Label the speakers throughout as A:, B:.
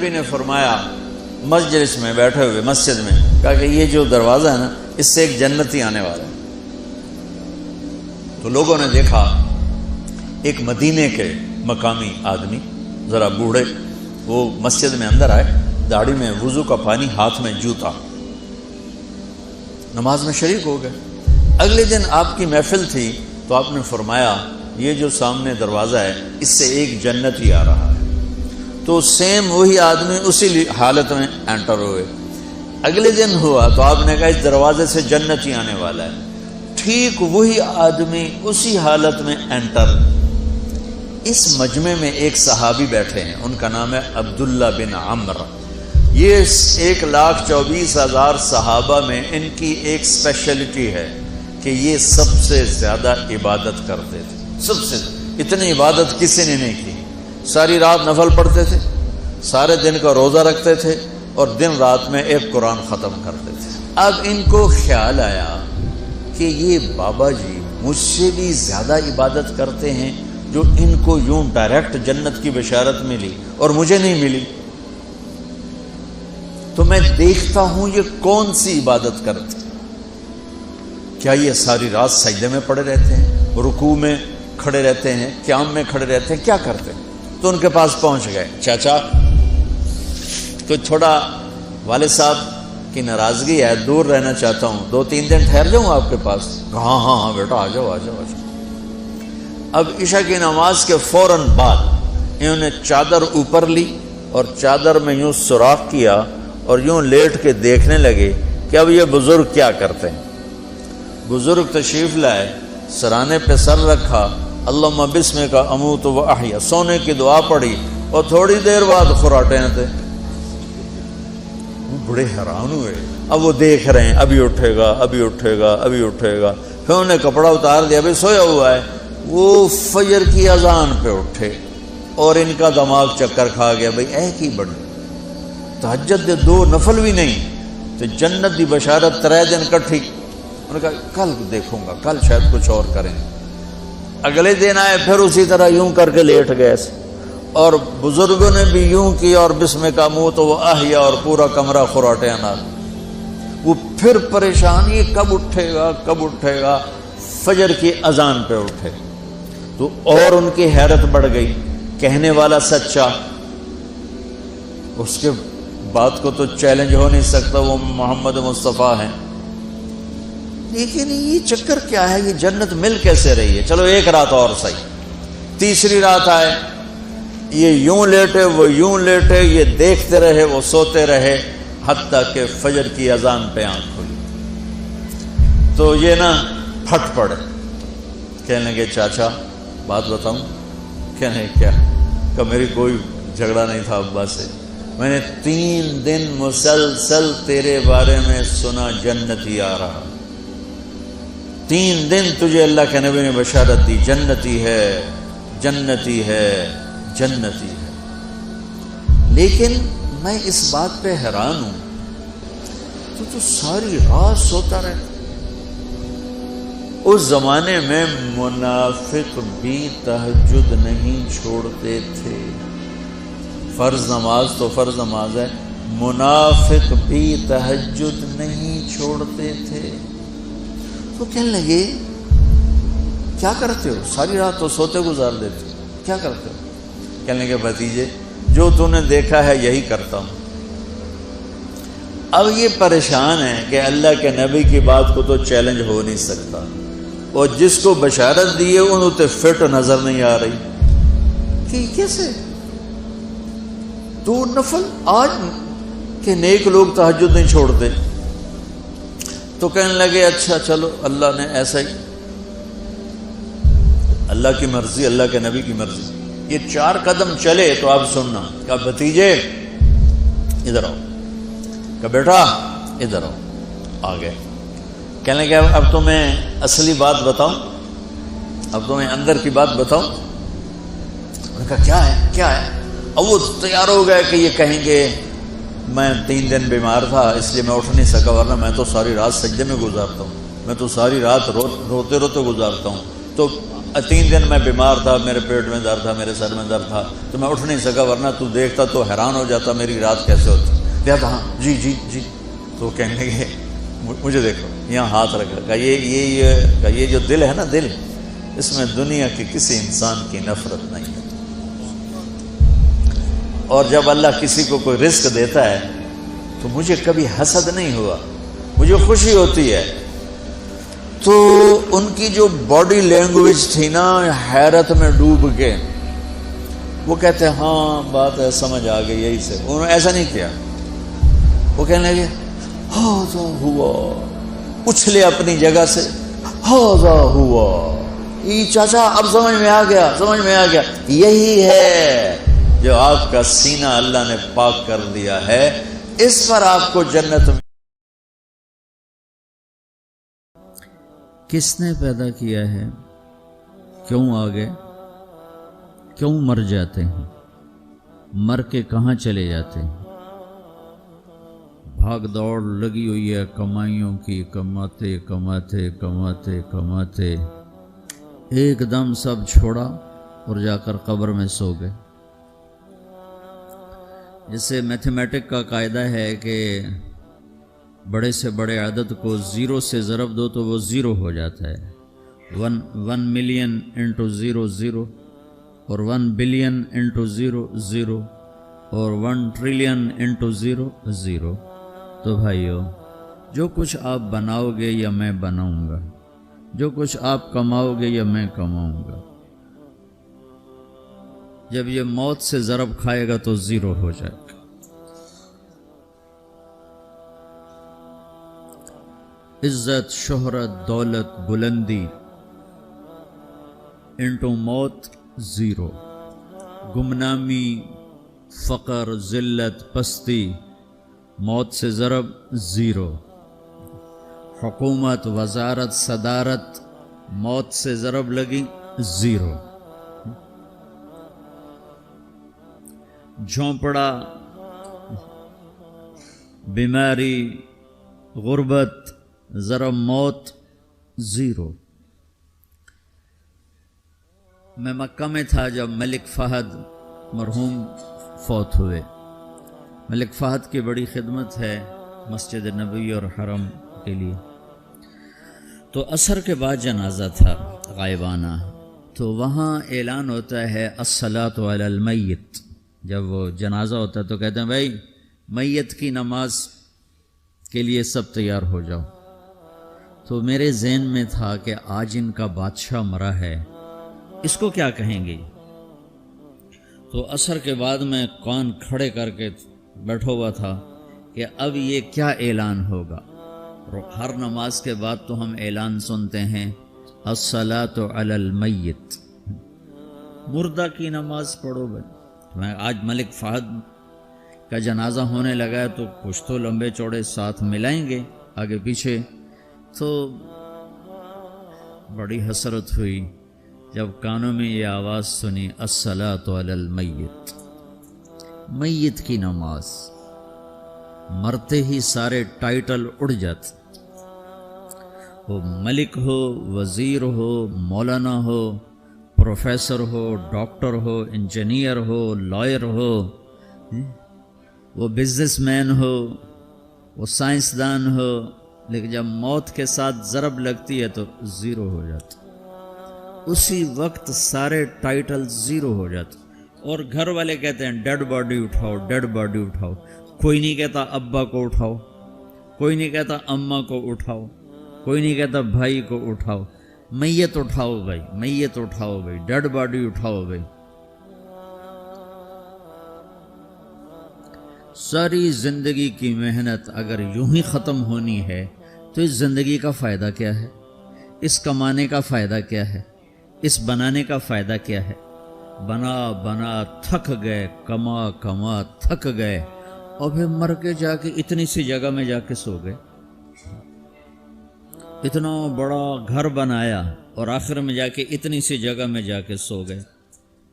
A: نبی نے فرمایا مجلس میں بیٹھے ہوئے مسجد میں، کہا کہ یہ جو دروازہ ہے نا اس سے ایک جنتی آنے والا ہے۔ تو لوگوں نے دیکھا ایک مدینے کے مقامی آدمی ذرا بوڑھے، وہ مسجد میں اندر آئے، داڑھی میں وضو کا پانی، ہاتھ میں جوتا، نماز میں شریک ہو گئے۔ اگلے دن آپ کی محفل تھی تو آپ نے فرمایا یہ جو سامنے دروازہ ہے اس سے ایک جنتی آ رہا ہے۔ تو سیم وہی آدمی اسی حالت میں انٹر ہوئے۔ اگلے دن ہوا تو آپ نے کہا اس دروازے سے جنتی آنے والا ہے، ٹھیک وہی آدمی اسی حالت میں انٹر۔ اس مجمع میں ایک صحابی بیٹھے ہیں، ان کا نام ہے عبداللہ بن عمرو۔ یہ 1,24,000 صحابہ میں ان کی ایک اسپیشلٹی ہے کہ یہ سب سے زیادہ عبادت کرتے تھے، سب سے اتنی عبادت کسی نے نہیں کی۔ ساری رات نفل پڑھتے تھے، سارے دن کا روزہ رکھتے تھے، اور دن رات میں ایک قرآن ختم کرتے تھے۔ اب ان کو خیال آیا کہ یہ بابا جی مجھ سے بھی زیادہ عبادت کرتے ہیں، جو ان کو یوں ڈائریکٹ جنت کی بشارت ملی اور مجھے نہیں ملی، تو میں دیکھتا ہوں یہ کون سی عبادت کرتے ہیں۔ کیا یہ ساری رات سجدے میں پڑے رہتے ہیں، رکوع میں کھڑے رہتے ہیں، قیام میں کھڑے رہتے ہیں، کیا کرتے ہیں؟ تو ان کے پاس پہنچ گئے، چاچا تو تھوڑا والد صاحب کی ناراضگی ہے، دور رہنا چاہتا ہوں، 2-3 دن ٹھہر جاؤں آپ کے پاس؟ ہاں ہاں ہاں بیٹا آ جاؤ آ جاؤ آ جاؤ۔ اب عشاء کی نماز کے فوراً بعد انہوں نے چادر اوپر لی اور چادر میں یوں سوراخ کیا اور یوں لیٹ کے دیکھنے لگے کہ اب یہ بزرگ کیا کرتے ہیں۔ بزرگ تشریف لائے، سرانے پہ سر رکھا، اللہم بسمک اموت و احیا، سونے کی دعا پڑھی، اور تھوڑی دیر بعد خراٹے تھے۔ وہ بڑے حیران ہوئے، اب وہ دیکھ رہے ہیں ابھی اٹھے گا ابھی اٹھے گا ابھی اٹھے گا۔ پھر انہوں نے کپڑا اتار دیا، ابھی سویا ہوا ہے۔ وہ فجر کی اذان پہ اٹھے اور ان کا دماغ چکر کھا گیا، بھئی اے کی بڑی تہجد دے 2 نفل بھی نہیں تو جنت دی بشارت 3 دن کٹھی۔ انہوں نے کہا کل دیکھوں گا، کل شاید کچھ اور کریں۔ اگلے دن آئے، پھر اسی طرح یوں کر کے لیٹ گئے، اور بزرگوں نے بھی یوں کیا، اور بسمک اموت و احیا، اور پورا کمرہ خراٹے انار۔ وہ پھر پریشان، یہ کب اٹھے گا کب اٹھے گا؟ فجر کی اذان پہ اٹھے تو اور ان کی حیرت بڑھ گئی، کہنے والا سچا، اس کے بات کو تو چیلنج ہو نہیں سکتا، وہ محمد مصطفیٰ ہیں، لیکن یہ چکر کیا ہے، یہ جنت مل کیسے رہی ہے؟ چلو ایک رات اور صحیح۔ تیسری رات آئے، یہ یوں لیٹے وہ یوں لیٹے، یہ دیکھتے رہے وہ سوتے رہے، حتیٰ کہ فجر کی اذان پہ آنکھ کھلی تو یہ نا پھٹ پڑے، کہنے لگے چاچا بات بتاؤں؟ کہنے کیا؟ کہ میری کوئی جھگڑا نہیں تھا ابا سے، میں نے 3 دن مسلسل تیرے بارے میں سنا جنتی آ رہا، 3 دن تجھے اللہ کے نبی نے بشارت دی، جنتی ہے جنتی ہے جنتی ہے، لیکن میں اس بات پہ حیران ہوں تو ساری رات سوتا رہتا۔ اس زمانے میں منافق بھی تہجد نہیں چھوڑتے تھے، فرض نماز تو فرض نماز ہے، منافق بھی تہجد نہیں چھوڑتے تھے۔ تو کہنے لگے کیا کرتے ہو؟ ساری رات تو سوتے گزار دیتے، کیا کرتے ہو؟ کہنے لگے بھتیجے جو تو نے دیکھا ہے یہی کرتا ہوں۔ اب یہ پریشان ہے کہ اللہ کے نبی کی بات کو تو چیلنج ہو نہیں سکتا، اور جس کو بشارت دی ہے انہوں تے فٹ نظر نہیں آ رہی کہ کیسے 2 نفل آج کے نیک لوگ تہجد نہیں چھوڑتے۔ تو کہنے لگے اچھا چلو اللہ نے ایسا ہی، اللہ کی مرضی، اللہ کے نبی کی مرضی۔ یہ 4 قدم چلے تو آپ سننا، کہا بھتیجے ادھر آؤ، کہا بیٹا ادھر آؤ، آ گئے۔ کہنے لگے اب تو میں اصلی بات بتاؤں، اب تو میں اندر کی بات بتاؤں؟ انہوں نے کہا کیا ہے کیا ہے؟ اب وہ تیار ہو گئے کہ یہ کہیں گے میں 3 دن بیمار تھا اس لیے میں اٹھ نہیں سکا، ورنہ میں تو ساری رات سجدے میں گزارتا ہوں، میں تو ساری رات روتے روتے گزارتا ہوں۔ تو 3 دن میں بیمار تھا، میرے پیٹ میں درد تھا، میرے سر میں درد تھا، تو میں اٹھ نہیں سکا، ورنہ تو دیکھتا تو حیران ہو جاتا میری رات کیسے ہوتی۔ کہتا ہاں جی جی جی، تو کہنے لگے مجھے دیکھو، یہاں ہاتھ رکھا، کہ یہ جو دل ہے نا، دل، اس میں دنیا کے کسی انسان کی نفرت نہیں ہے، اور جب اللہ کسی کو کوئی رزق دیتا ہے تو مجھے کبھی حسد نہیں ہوا، مجھے خوشی ہوتی ہے۔ تو ان کی جو باڈی لینگویج تھی نا، حیرت میں ڈوب کے وہ کہتے ہیں ہاں بات ہے، سمجھ آ گئی، یہی سے۔ انہوں نے ایسا نہیں کیا، وہ کہنے لگے ہاذا ہوا، اچھلے اپنی جگہ سے، ہاذا ہوا، یہ چاچا اب سمجھ میں آ گیا، سمجھ میں آ گیا، یہی ہے جو آپ کا سینہ اللہ نے پاک کر دیا ہے، اس پر آپ کو جنت میں۔
B: کس نے پیدا کیا ہے؟ کیوں آگے؟ کیوں مر جاتے ہیں؟ مر کے کہاں چلے جاتے ہیں؟ بھاگ دوڑ لگی ہوئی ہے کمائیوں کی، کماتے کماتے کماتے کماتے ایک دم سب چھوڑا اور جا کر قبر میں سو گئے۔ جیسے میتھمیٹک کا قاعدہ ہے کہ بڑے سے بڑے عدد کو 0 سے ضرب دو تو وہ 0 ہو جاتا ہے، 1 ملین انٹو 0 0، اور 1 بلین انٹو 0 0، اور 1 ٹریلین انٹو 0 0۔ تو بھائیو، جو کچھ آپ بناؤ گے یا میں بناؤں گا، جو کچھ آپ کماؤ گے یا میں کماؤں گا، جب یہ موت سے ضرب کھائے گا تو 0 ہو جائے گا۔ عزت، شہرت، دولت، بلندی انٹو موت 0، گمنامی، فقر، ذلت، پستی موت سے ضرب 0، حکومت، وزارت، صدارت موت سے ضرب لگی 0، جھونپڑا، بیماری، غربت ضرب موت 0۔ میں مکہ میں تھا جب ملک فہد مرحوم فوت ہوئے۔ ملک فہد کی بڑی خدمت ہے مسجد نبوی اور حرم کے لیے۔ تو عصر کے بعد جنازہ تھا غائبانہ، تو وہاں اعلان ہوتا ہے الصلاۃ علی المیت۔ جب وہ جنازہ ہوتا ہے تو کہتے ہیں بھائی میت کی نماز کے لیے سب تیار ہو جاؤ۔ تو میرے ذہن میں تھا کہ آج ان کا بادشاہ مرا ہے، اس کو کیا کہیں گے؟ تو عصر کے بعد میں کان کھڑے کر کے بیٹھا ہوا تھا کہ اب یہ کیا اعلان ہوگا۔ ہر نماز کے بعد تو ہم اعلان سنتے ہیں الصلاۃ علی المیت، مردہ کی نماز پڑھو بھائی۔ میں آج ملک فہد کا جنازہ ہونے لگا ہے تو کچھ تو لمبے چوڑے ساتھ ملائیں گے آگے پیچھے۔ تو بڑی حسرت ہوئی جب کانوں میں یہ آواز سنی الصلاۃ علی المیت، میت کی نماز۔ مرتے ہی سارے ٹائٹل اڑ جاتے، وہ ملک ہو، وزیر ہو، مولانا ہو، پروفیسر ہو، ڈاکٹر ہو، انجینئر ہو، لائر ہو، وہ بزنس مین ہو، وہ سائنسدان ہو، لیکن جب موت کے ساتھ ضرب لگتی ہے تو 0 ہو جاتا، اسی وقت سارے ٹائٹل 0 ہو جاتے۔ اور گھر والے کہتے ہیں ڈیڈ باڈی اٹھاؤ، ڈیڈ باڈی اٹھاؤ۔ کوئی نہیں کہتا ابا کو اٹھاؤ، کوئی نہیں کہتا اماں کو اٹھاؤ، کوئی نہیں کہتا بھائی کو اٹھاؤ، میت اٹھاؤ بھائی، میت اٹھاؤ بھائی، ڈیڈ باڈی اٹھاؤ بھائی۔ ساری زندگی کی محنت اگر یوں ہی ختم ہونی ہے تو اس زندگی کا فائدہ کیا ہے؟ اس کمانے کا فائدہ کیا ہے؟ اس بنانے کا فائدہ کیا ہے؟ بنا بنا تھک گئے، کما کما تھک گئے، اور پھر مر کے جا کے اتنی سی جگہ میں جا کے سو گئے۔ اتنا بڑا گھر بنایا اور آخر میں جا کے اتنی سی جگہ میں جا کے سو گئے۔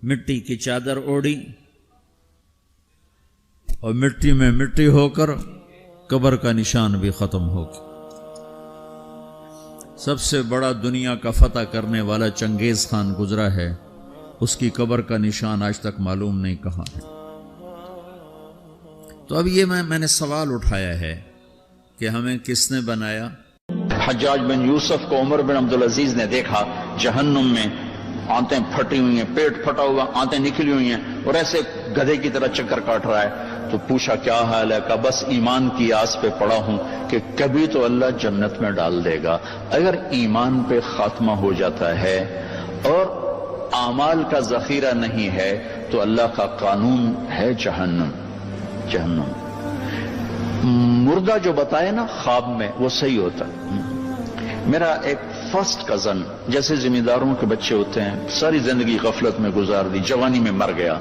B: مٹی کی چادر اوڑھی اور مٹی میں مٹی ہو کر قبر کا نشان بھی ختم ہو گیا۔ سب سے بڑا دنیا کا فتح کرنے والا چنگیز خان گزرا ہے، اس کی قبر کا نشان آج تک معلوم نہیں کہاں ہے۔ تو اب یہ میں نے سوال اٹھایا ہے کہ ہمیں کس نے بنایا؟
A: حجاج بن یوسف کو عمر بن عبدالعزیز نے دیکھا جہنم میں، آنتیں پھٹی ہوئی ہیں، پیٹ پھٹا ہوا، آنتیں نکلی ہوئی ہیں، اور ایسے گدھے کی طرح چکر کاٹ رہا ہے۔ تو پوچھا کیا حال ہے؟ کہا بس ایمان کی آس پہ پڑا ہوں کہ کبھی تو اللہ جنت میں ڈال دے گا۔ اگر ایمان پہ خاتمہ ہو جاتا ہے اور اعمال کا ذخیرہ نہیں ہے تو اللہ کا قانون ہے جہنم۔ مردہ جو بتائے نا خواب میں وہ صحیح ہوتا۔ میرا ایک فرسٹ کزن، جیسے ذمہ داروں کے بچے ہوتے ہیں، ساری زندگی غفلت میں گزار دی، جوانی میں مر گیا،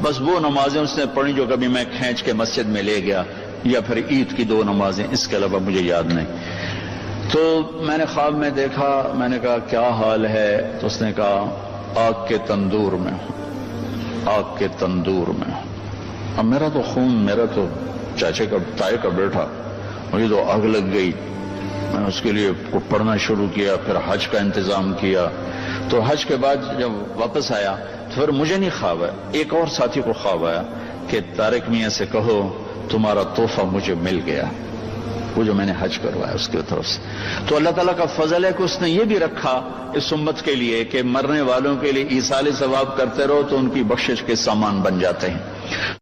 A: بس وہ نمازیں اس نے پڑھی جو کبھی میں کھینچ کے مسجد میں لے گیا، یا پھر عید کی 2 نمازیں، اس کے علاوہ مجھے یاد نہیں۔ تو میں نے خواب میں دیکھا، میں نے کہا کیا حال ہے؟ تو اس نے کہا آگ کے تندور میں ہوں، آگ کے تندور میں ہوں۔ اب میرا تو خون، میرا تو چاچے کا تائے کا بیٹا، مجھے تو آگ لگ گئی۔ میں نے اس کے لیے پڑھنا شروع کیا، پھر حج کا انتظام کیا۔ تو حج کے بعد جب واپس آیا تو پھر مجھے نہیں خواب آیا، ایک اور ساتھی کو خواب آیا کہ طارق میاں سے کہو تمہارا تحفہ مجھے مل گیا، وہ جو میں نے حج کروایا اس کی طرف سے۔ تو اللہ تعالیٰ کا فضل ہے کہ اس نے یہ بھی رکھا اس امت کے لیے کہ مرنے والوں کے لیے ایصال ثواب کرتے رہو تو ان کی بخشش کے سامان بن جاتے ہیں۔